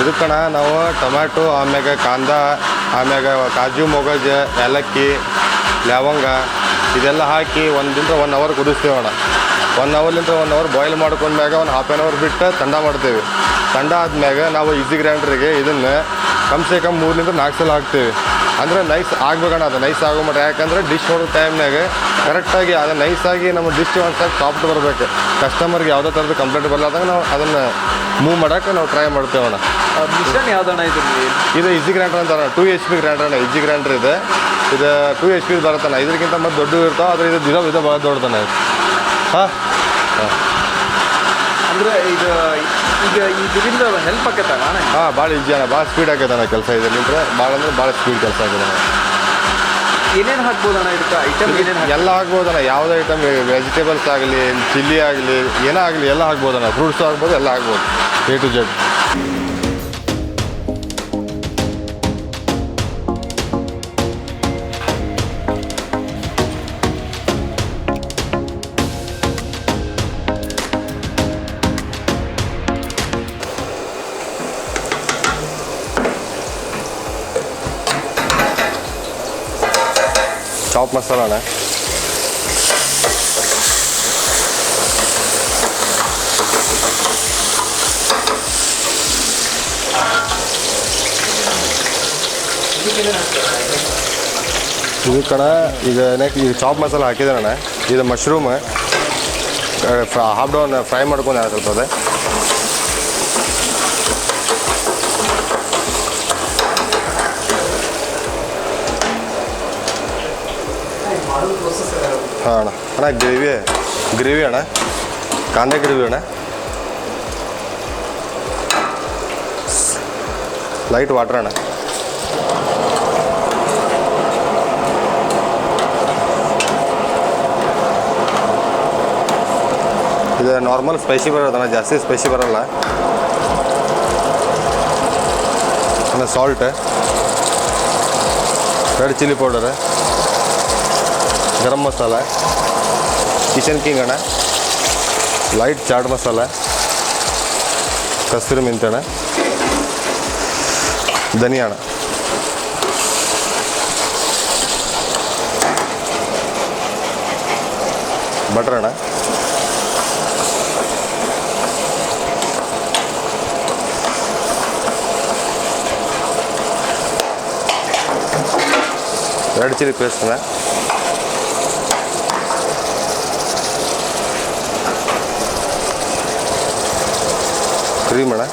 ಇದಕ್ಕಣ ನಾವು ಟೊಮ್ಯಾಟೊ ಆಮ್ಯಾಗ ಕಾಂದ ಆಮ್ಯಾಗ ಕಾಜು ಮೊಗಜ ಏಲಕ್ಕಿ ಲವಂಗ ಇದೆಲ್ಲ ಹಾಕಿ 1 ಅವರ್ ಕುದಿಸ್ತೇವಣ್ಣ. 1 ಅವರ್ಲಿಂದ 1 ಅವರ್ ಬಾಯ್ಲ್ ಮಾಡ್ಕೊಂಡ್ಮ್ಯಾಗ ಒಂದು ಹಾಫ್ ಆನ್ ಅವರ್ ಬಿಟ್ಟು ಥಂಡ ಮಾಡ್ತೇವೆ. ಥಂಡ ಆದ್ಮ್ಯಾಗ ನಾವು ಈಸಿ ಗ್ರೈಂಡ್ರಿಗೆ ಇದನ್ನು ಕಮ್ಸೆ ಕಮ್ 3-4 ಸಲ ಹಾಕ್ತೇವೆ. ಅಂದರೆ ನೈಸ್ ಆಗ್ಬೇಕಣ್ಣ, ಅದು ನೈಸ್ ಆಗೋ ಮಟ್ಟ. ಯಾಕಂದರೆ ಡಿಶ್ ನೋಡೋ ಟೈಮ್ನಾಗ ಕರೆಕ್ಟಾಗಿ ಅದು ನೈಸಾಗಿ ನಮ್ಮ ಡಿಶ್ ಒಂದ್ಸಾಗಿ ಸಾಫ್ಟ್ ಬರಬೇಕು. ಕಸ್ಟಮರ್ಗೆ ಯಾವುದೇ ಥರದ ಕಂಪ್ಲೇಂಟ್ ಬರಲಾದಾಗ ನಾವು ಅದನ್ನು ಮೂವ್ ಮಾಡೋಕ್ಕೆ ನಾವು ಟ್ರೈ ಮಾಡ್ತೇವಣ್ಣ. ಮಿಷನ್ ಯಾವ್ದಣ್ಣ ಇದು ಈಸಿ ಗ್ರೈಂಡರ್ ಅಂತಾರ, 2 HP ಗ್ರೈಂಡರ್ ಅಣ್ಣ. ಈಸಿ ಗ್ರೈಂಡರ್ ಇದೆ, ಇದು 2 HP ಬರುತ್ತಾನೆ. ಇದಕ್ಕಿಂತ ಮತ್ತೆ ದೊಡ್ಡ ಇರ್ತಾವೆ, ಆದರೆ ಇದು ಭಾಳ ದೊಡ್ಡದಾನೆ. ಹಾಂ ಅಂದರೆ ಈಗ ಇದರಿಂದ ಹೆಲ್ಪ್ ಆಕೈತಣ್ಣ? ಹಾಂ, ಭಾಳ ಈಜಿ ಅಣ್ಣ, ಭಾಳ ಸ್ಪೀಡ್ ಆಗೈತಣ್ಣ ಕೆಲಸ. ಇದರಿಂದ ಭಾಳ ಅಂದರೆ ಭಾಳ ಸ್ಪೀಡ್ ಕೆಲಸ ಆಗಿದೆ. ಏನೇನು ಹಾಕ್ಬೋದಣ್ಣ ಇದಕ್ಕೆ ಐಟಮ್? ಎಲ್ಲ ಹಾಕ್ಬೋದಣ್ಣ. ಯಾವುದೇ ಐಟಮ್, ವೆಜಿಟೇಬಲ್ಸ್ ಆಗಲಿ, ಚಿಲ್ಲಿ ಆಗಲಿ, ಏನೇ ಆಗಲಿ ಎಲ್ಲ ಹಾಕ್ಬೋದಣ್ಣ. ಫ್ರೂಟ್ಸು ಹಾಕ್ಬೋದು, ಎಲ್ಲ ಹಾಕ್ಬೋದು, A to Z. Chop masala ಅಣ್ಣ. ಇದು ಕಣ ಈಗ ಚಾಪ್ ಮಸಾಲ ಹಾಕಿದಾರಣ್ಣ. ಇದು ಮಶ್ರೂಮ್ ಹಾಫ್ ಡೌನ್ ಫ್ರೈ ಮಾಡ್ಕೊಂಡು ಹಾಕಿರ್ತದೆ. ಹಾಂ ಅಣ್ಣ. ಅಣ್ಣ ಗ್ರೇವಿ ಅಣ್ಣ, ಕಾಂದೆ ಗ್ರೇವಿ ಅಣ್ಣ. ಲೈಟ್ ವಾಟರ್ ಅಣ್ಣ. ಇದು ನಾರ್ಮಲ್ ಸ್ಪೈಸಿ ಬರೋದಣ್ಣ, ಜಾಸ್ತಿ ಸ್ಪೈಸಿ ಬರೋಲ್ಲ. ಆಮೇಲೆ salt, red chilli powder, garam masala, kitchen king ಅಣ್ಣ, ಲೈಟ್ ಚಾಟ್ ಮಸಾಲ, ಕಸ್ತೂರಿ ಮೆಂತ್ಯ ಅಣ್ಣ, ಧನಿಯಾ ಅಣ್ಣ. ಬಟರ್ ಅಣ್ಣ. ರೆಡ್ ಚಿಲ್ಲಿ ಪೇಸ್ಟ್ ಅಣ್ಣ. ಕ್ರೀಮ್ ಅಣ್ಣ.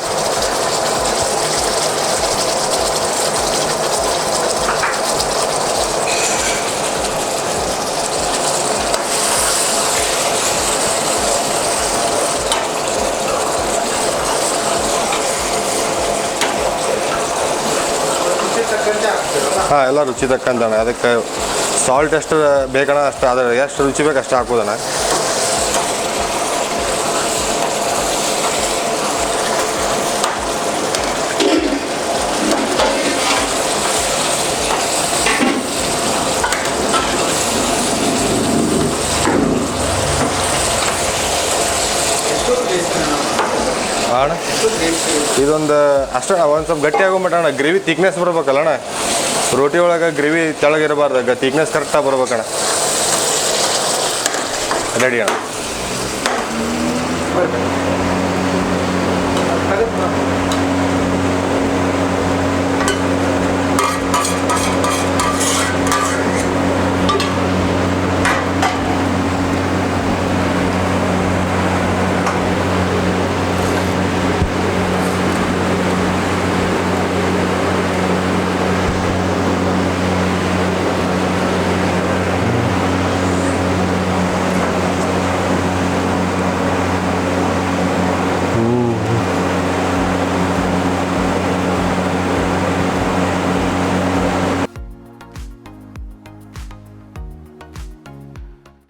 ಹಾಂ, ಎಲ್ಲ ರುಚಿ ತಕ್ಕಂತಣ್ಣ. ಅದಕ್ಕೆ ಸಾಲ್ಟ್ ಎಷ್ಟು ಬೇಕಣ್ಣ ಅಷ್ಟು, ಅದ್ರ ಎಷ್ಟು ರುಚಿ ಬೇಕು ಅಷ್ಟು ಹಾಕೋದಣ್ಣ. ಅಣ್ಣ ಇದೊಂದು ಅಷ್ಟು ಒಂದು ಸ್ವಲ್ಪ ಗಟ್ಟಿ ಆಗೋಗ್ಬಿಟ್ಟ ಅಣ್ಣ. ಗ್ರೇವಿ ಥಿಕ್ನೆಸ್ ಬರ್ಬೇಕಲ್ಲ ಅಣ್ಣ. ರೋಟಿ ಒಳಗೆ ಗ್ರೇವಿ ತೆಳಗಿರಬಾರ್ದು, ಥಿಕ್ನೆಸ್ ಕರೆಕ್ಟಾಗಿ ಬರ್ಬೇಕಣ್ಣ. ರೆಡಿ ಅಣ್ಣ.